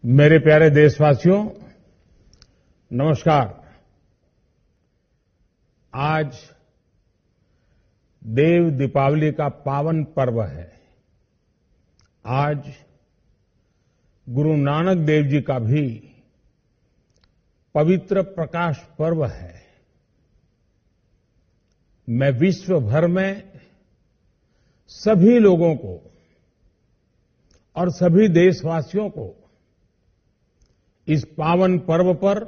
मेरे प्यारे देशवासियों, नमस्कार। आज देव दीपावली का पावन पर्व है। आज गुरु नानक देव जी का भी पवित्र प्रकाश पर्व है। मैं विश्व भर में सभी लोगों को और सभी देशवासियों को इस पावन पर्व पर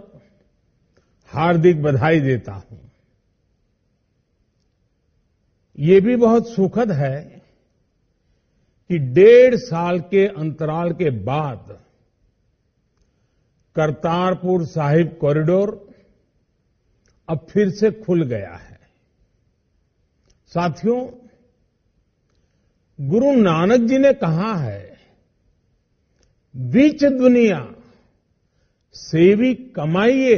हार्दिक बधाई देता हूं। ये भी बहुत सुखद है कि 1.5 साल के अंतराल के बाद करतारपुर साहिब कॉरिडोर अब फिर से खुल गया है। साथियों, गुरु नानक जी ने कहा है, बीच दुनिया सेवी कमाइए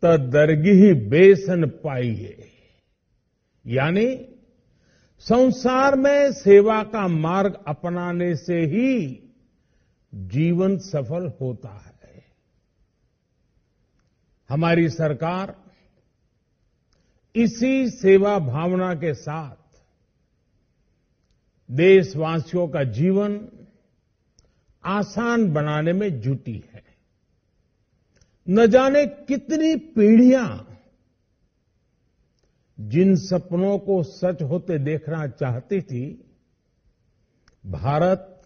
त दरगिही बेसन पाइए। यानी संसार में सेवा का मार्ग अपनाने से ही जीवन सफल होता है। हमारी सरकार इसी सेवा भावना के साथ देशवासियों का जीवन आसान बनाने में जुटी है। न जाने कितनी पीढ़ियां जिन सपनों को सच होते देखना चाहती थी, भारत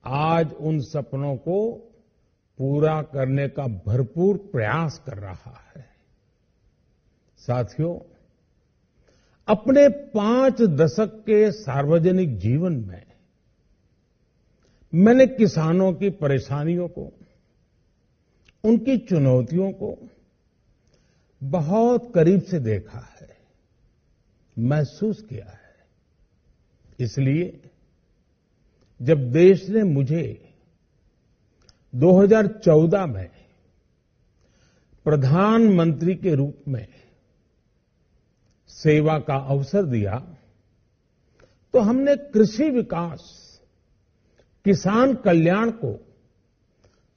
आज उन सपनों को पूरा करने का भरपूर प्रयास कर रहा है। साथियों, अपने 5 दशक के सार्वजनिक जीवन में मैंने किसानों की परेशानियों को, उनकी चुनौतियों को बहुत करीब से देखा है, महसूस किया है। इसलिए जब देश ने मुझे 2014 में प्रधानमंत्री के रूप में सेवा का अवसर दिया, तो हमने कृषि विकास, किसान कल्याण को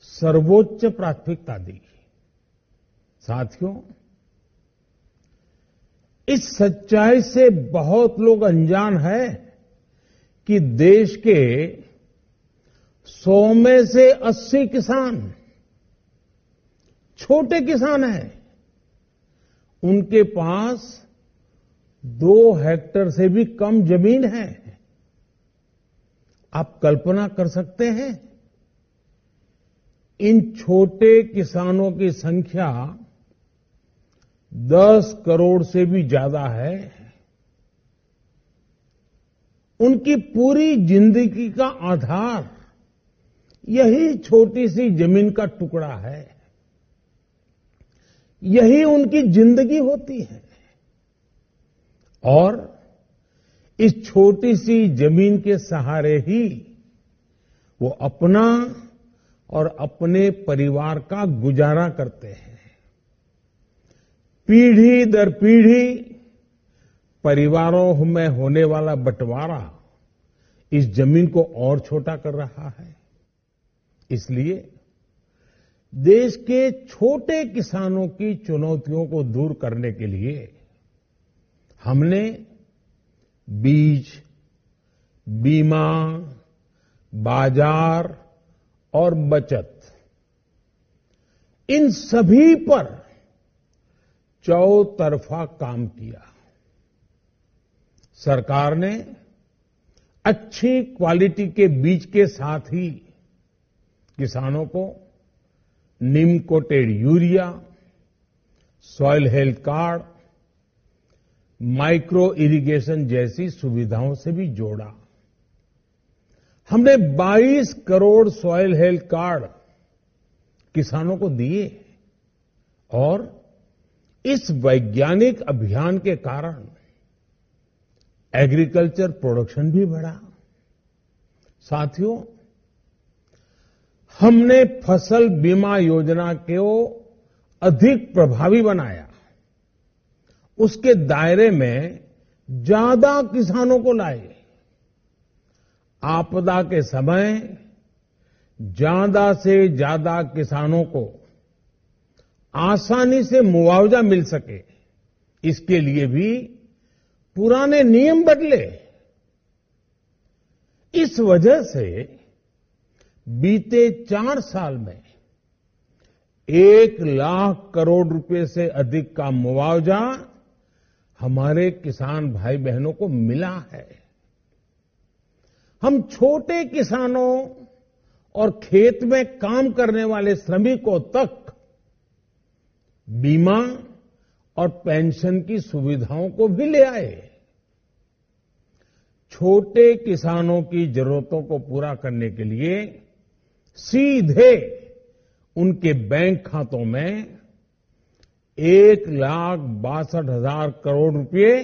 सर्वोच्च प्राथमिकता दी। साथियों, इस सच्चाई से बहुत लोग अनजान है कि देश के 100 में से 80 किसान छोटे किसान हैं। उनके पास 2 हेक्टेयर से भी कम जमीन है। आप कल्पना कर सकते हैं, इन छोटे किसानों की संख्या 10 करोड़ से भी ज्यादा है। उनकी पूरी जिंदगी का आधार यही छोटी सी जमीन का टुकड़ा है। यही उनकी जिंदगी होती है। और इस छोटी सी जमीन के सहारे ही वो अपना और अपने परिवार का गुजारा करते हैं। पीढ़ी दर पीढ़ी परिवारों में होने वाला बंटवारा इस जमीन को और छोटा कर रहा है। इसलिए देश के छोटे किसानों की चुनौतियों को दूर करने के लिए हमने बीज, बीमा, बाजार और बचत, इन सभी पर चौतरफा काम किया। सरकार ने अच्छी क्वालिटी के बीज के साथ ही किसानों को neem coated urea, soil health card, micro irrigation जैसी सुविधाओं से भी जोड़ा। हमने 22 करोड़ सॉइल हेल्थ कार्ड किसानों को दिए और इस वैज्ञानिक अभियान के कारण एग्रीकल्चर प्रोडक्शन भी बढ़ा। साथियों, हमने फसल बीमा योजना को अधिक प्रभावी बनाया। उसके दायरे में ज्यादा किसानों को लाए। आपदा के समय ज्यादा से ज्यादा किसानों को आसानी से मुआवजा मिल सके, इसके लिए भी पुराने नियम बदले। इस वजह से बीते 4 साल में 1 लाख करोड़ रुपए से अधिक का मुआवजा हमारे किसान भाई बहनों को मिला है। हम छोटे किसानों और खेत में काम करने वाले श्रमिकों तक बीमा और पेंशन की सुविधाओं को भी ले आए। छोटे किसानों की जरूरतों को पूरा करने के लिए सीधे उनके बैंक खातों में 1,62,000 करोड़ रुपए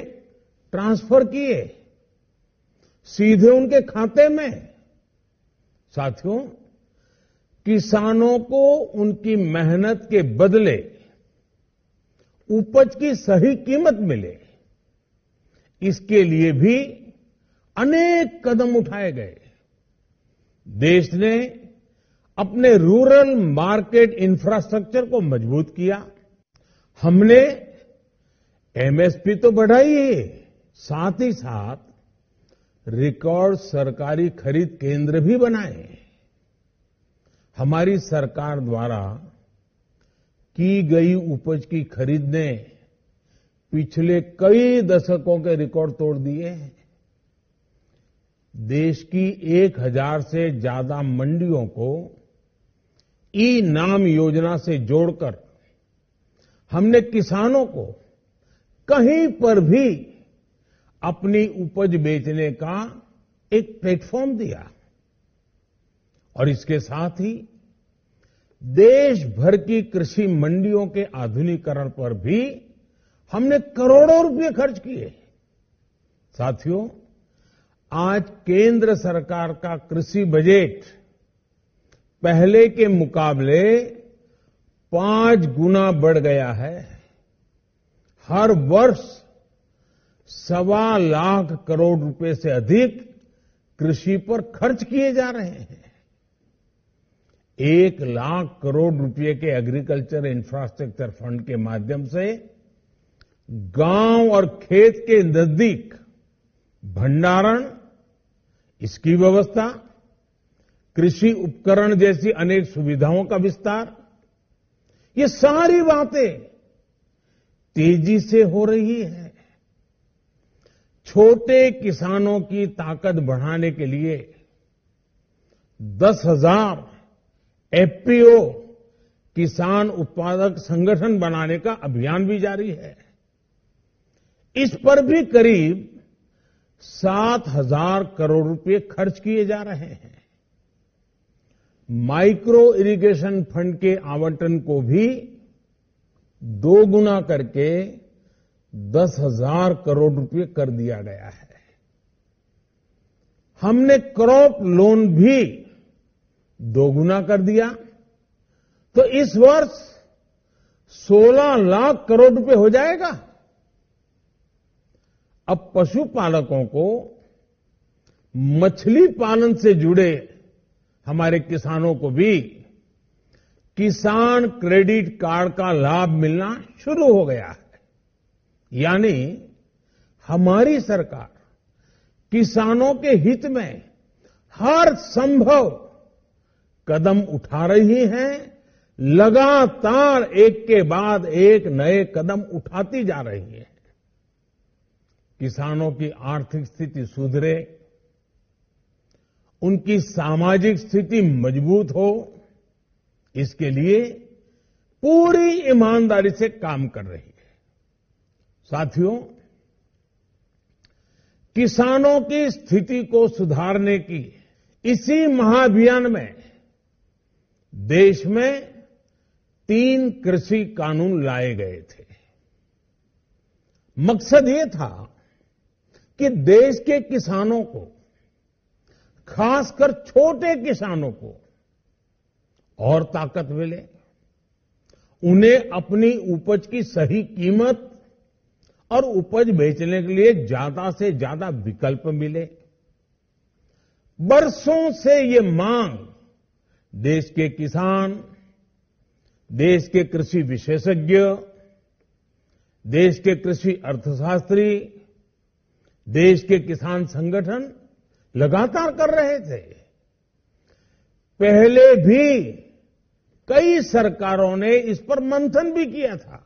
ट्रांसफर किए, सीधे उनके खाते में। साथियों, किसानों को उनकी मेहनत के बदले उपज की सही कीमत मिले, इसके लिए भी अनेक कदम उठाए गए। देश ने अपने रूरल मार्केट इंफ्रास्ट्रक्चर को मजबूत किया। हमने एमएसपी तो बढ़ाई है, साथ ही साथ रिकॉर्ड सरकारी खरीद केंद्र भी बनाए। हमारी सरकार द्वारा की गई उपज की खरीद ने पिछले कई दशकों के रिकॉर्ड तोड़ दिए हैं। देश की 1,000 से ज्यादा मंडियों को ई-नाम योजना से जोड़कर हमने किसानों को कहीं पर भी अपनी उपज बेचने का एक प्लेटफॉर्म दिया। और इसके साथ ही देश भर की कृषि मंडियों के आधुनिकीकरण पर भी हमने करोड़ों रुपए खर्च किए। साथियों, आज केंद्र सरकार का कृषि बजट पहले के मुकाबले 5 गुना बढ़ गया है। हर वर्ष 1.25 लाख करोड़ रुपए से अधिक कृषि पर खर्च किए जा रहे हैं। 1 लाख करोड़ रुपए के एग्रीकल्चर इंफ्रास्ट्रक्चर फंड के माध्यम से गांव और खेत के नजदीक भंडारण, इसकी व्यवस्था, कृषि उपकरण जैसी अनेक सुविधाओं का विस्तार, ये सारी बातें तेजी से हो रही है। छोटे किसानों की ताकत बढ़ाने के लिए 10,000 एफपीओ किसान उत्पादक संगठन बनाने का अभियान भी जारी है। इस पर भी करीब 7,000 करोड़ रुपए खर्च किए जा रहे हैं। माइक्रो इरिगेशन फंड के आवंटन को भी 2 गुना करके 10,000 करोड़ रुपए कर दिया गया है। हमने क्रॉप लोन भी 2 गुना कर दिया, तो इस वर्ष 16 लाख करोड़ रुपए हो जाएगा। अब पशुपालकों को मछली पालन से जुड़े हमारे किसानों को भी किसान क्रेडिट कार्ड का लाभ मिलना शुरू हो गया है। यानी हमारी सरकार किसानों के हित में हर संभव कदम उठा रही है, लगातार एक के बाद एक नए कदम उठाती जा रही है। किसानों की आर्थिक स्थिति सुधरे, उनकी सामाजिक स्थिति मजबूत हो, इसके लिए पूरी ईमानदारी से काम कर रही है। साथियों, किसानों की स्थिति को सुधारने की इसी महाअभियान में देश में 3 कृषि कानून लाए गए थे। मकसद ये था कि देश के किसानों को, खासकर छोटे किसानों को और ताकत मिले, उन्हें अपनी उपज की सही कीमत और उपज बेचने के लिए ज्यादा से ज्यादा विकल्प मिले। बरसों से ये मांग देश के किसान, देश के कृषि विशेषज्ञ, देश के कृषि अर्थशास्त्री, देश के किसान संगठन लगातार कर रहे थे। पहले भी कई सरकारों ने इस पर मंथन भी किया था।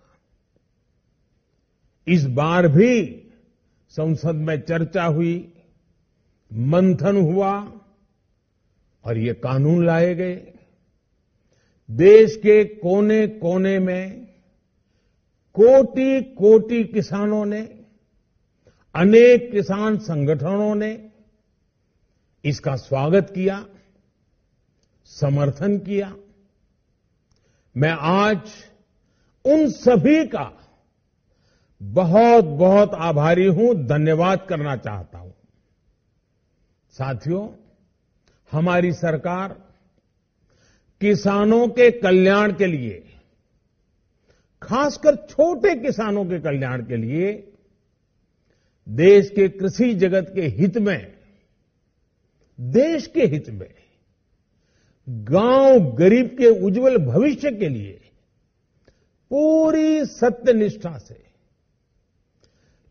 इस बार भी संसद में चर्चा हुई, मंथन हुआ और ये कानून लाए गए। देश के कोने कोने में कोटि कोटि किसानों ने, अनेक किसान संगठनों ने इसका स्वागत किया, समर्थन किया। मैं आज उन सभी का बहुत बहुत आभारी हूं, धन्यवाद करना चाहता हूं। साथियों, हमारी सरकार किसानों के कल्याण के लिए, खासकर छोटे किसानों के कल्याण के लिए, देश के कृषि जगत के हित में, देश के हित में, गांव गरीब के उज्जवल भविष्य के लिए पूरी सत्यनिष्ठा से,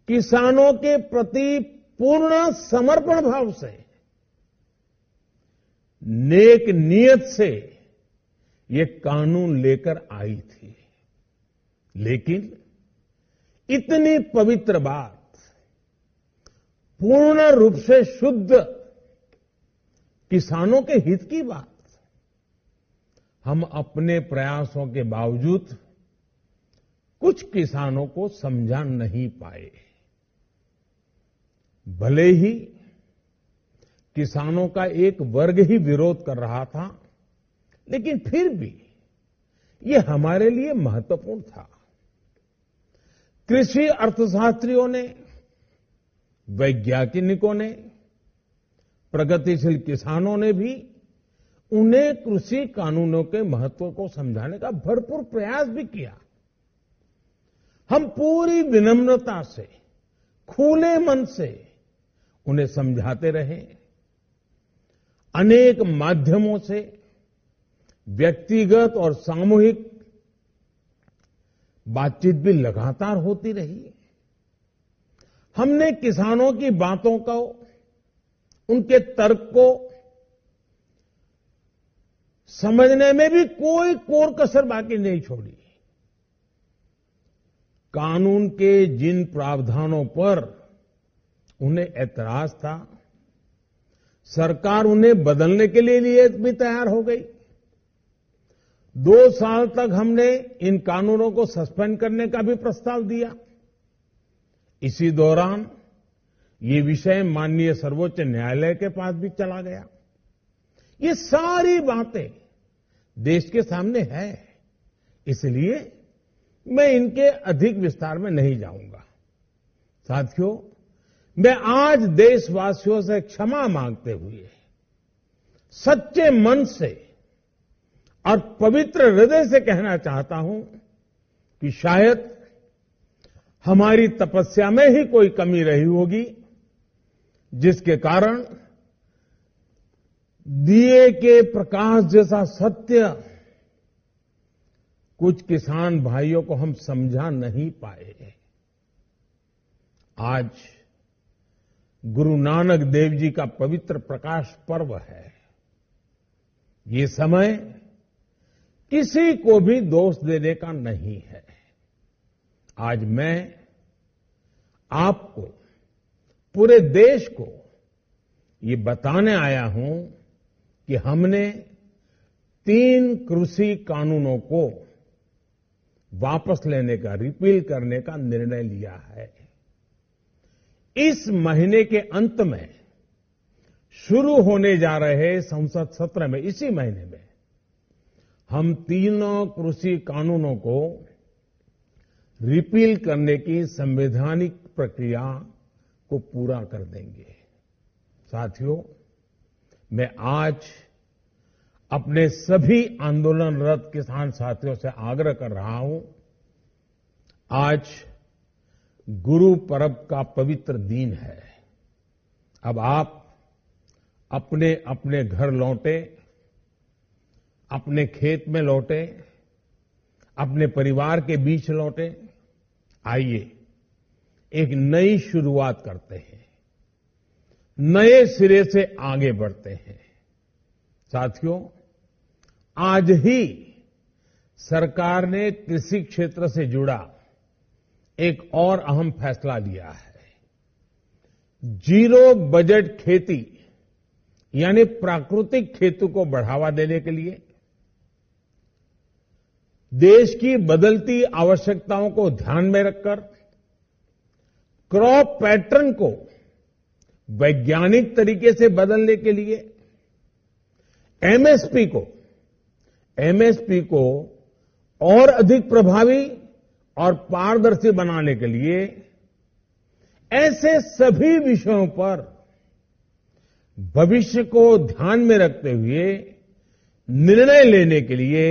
किसानों के प्रति पूर्ण समर्पण भाव से, नेक नियत से ये कानून लेकर आई थी। लेकिन इतनी पवित्र बात, पूर्ण रूप से शुद्ध किसानों के हित की बात, हम अपने प्रयासों के बावजूद कुछ किसानों को समझा नहीं पाए। भले ही किसानों का एक वर्ग ही विरोध कर रहा था, लेकिन फिर भी ये हमारे लिए महत्वपूर्ण था। कृषि अर्थशास्त्रियों ने, वैज्ञानिकों ने, प्रगतिशील किसानों ने भी उन्हें कृषि कानूनों के महत्व को समझाने का भरपूर प्रयास भी किया। हम पूरी विनम्रता से, खुले मन से उन्हें समझाते रहे। अनेक माध्यमों से व्यक्तिगत और सामूहिक बातचीत भी लगातार होती रही। हमने किसानों की बातों को, उनके तर्क को समझने में भी कोई कोर कसर बाकी नहीं छोड़ी। कानून के जिन प्रावधानों पर उन्हें ऐतराज था, सरकार उन्हें बदलने के लिए भी तैयार हो गई। 2 साल तक हमने इन कानूनों को सस्पेंड करने का भी प्रस्ताव दिया। इसी दौरान ये विषय माननीय सर्वोच्च न्यायालय के पास भी चला गया। ये सारी बातें देश के सामने है, इसलिए मैं इनके अधिक विस्तार में नहीं जाऊंगा। साथियों, मैं आज देशवासियों से क्षमा मांगते हुए सच्चे मन से और पवित्र हृदय से कहना चाहता हूं कि शायद हमारी तपस्या में ही कोई कमी रही होगी, जिसके कारण दिए के प्रकाश जैसा सत्य कुछ किसान भाइयों को हम समझा नहीं पाए। आज गुरु नानक देव जी का पवित्र प्रकाश पर्व है। ये समय किसी को भी दोष देने का नहीं है। आज मैं आपको, पूरे देश को ये बताने आया हूं कि हमने 3 कृषि कानूनों को वापस लेने का, रिपील करने का निर्णय लिया है। इस महीने के अंत में शुरू होने जा रहे संसद सत्र में, इसी महीने में, हम 3 कृषि कानूनों को रिपील करने की संवैधानिक प्रक्रिया को पूरा कर देंगे। साथियों, मैं आज अपने सभी आंदोलनरत किसान साथियों से आग्रह कर रहा हूं, आज गुरु पर्व का पवित्र दिन है। अब आप अपने अपने घर लौटे, अपने खेत में लौटे, अपने परिवार के बीच लौटे। आइए एक नई शुरुआत करते हैं, नए सिरे से आगे बढ़ते हैं। साथियों, आज ही सरकार ने कृषि क्षेत्र से जुड़ा एक और अहम फैसला लिया है। जीरो बजट खेती यानी प्राकृतिक खेती को बढ़ावा देने के लिए देश की बदलती आवश्यकताओं को ध्यान में रखकर क्रॉप पैटर्न को वैज्ञानिक तरीके से बदलने के लिए एमएसपी को और अधिक प्रभावी और पारदर्शी बनाने के लिए ऐसे सभी विषयों पर भविष्य को ध्यान में रखते हुए निर्णय लेने के लिए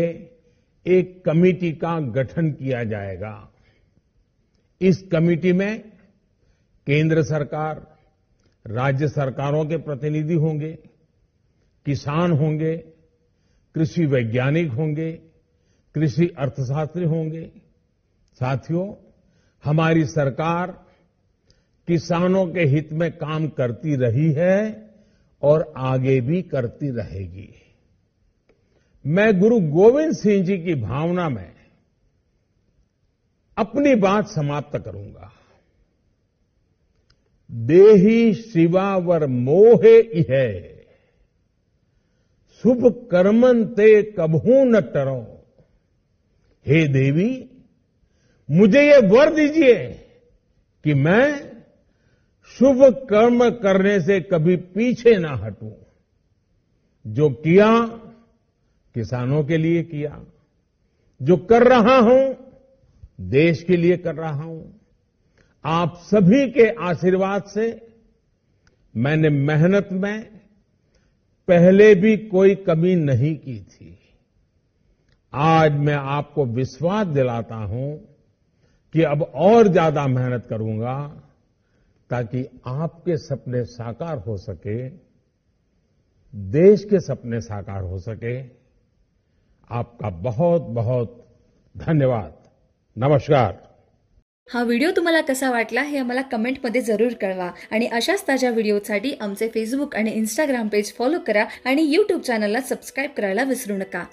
एक कमेटी का गठन किया जाएगा। इस कमेटी में केंद्र सरकार, राज्य सरकारों के प्रतिनिधि होंगे, किसान होंगे, कृषि वैज्ञानिक होंगे, कृषि अर्थशास्त्री होंगे। साथियों, हमारी सरकार किसानों के हित में काम करती रही है और आगे भी करती रहेगी। मैं गुरु गोविंद सिंह जी की भावना में अपनी बात समाप्त करूंगा। देहि शिवा वर मोहे इहे, शुभ कर्मन ते कबहू न टरो। हे देवी, मुझे ये वर दीजिए कि मैं शुभ कर्म करने से कभी पीछे ना हटूं। जो किया किसानों के लिए किया, जो कर रहा हूं देश के लिए कर रहा हूं। आप सभी के आशीर्वाद से मैंने मेहनत में पहले भी कोई कमी नहीं की थी। आज मैं आपको विश्वास दिलाता हूं कि अब और ज्यादा मेहनत करूंगा ताकि आपके सपने साकार हो सके, देश के सपने साकार हो सके। आपका बहुत बहुत धन्यवाद। नमस्कार। हा व्हिडिओ तुम्हाला कसा वाटला हे आम्हाला कमेंटमध्ये जरूर कळवा आणि अशाच ताज्या व्हिडिओसाठी आमचे फेसबुक आणि इंस्टाग्राम पेज फॉलो करा आणि YouTube चॅनलला सबस्क्राइब करायला विसरू नका।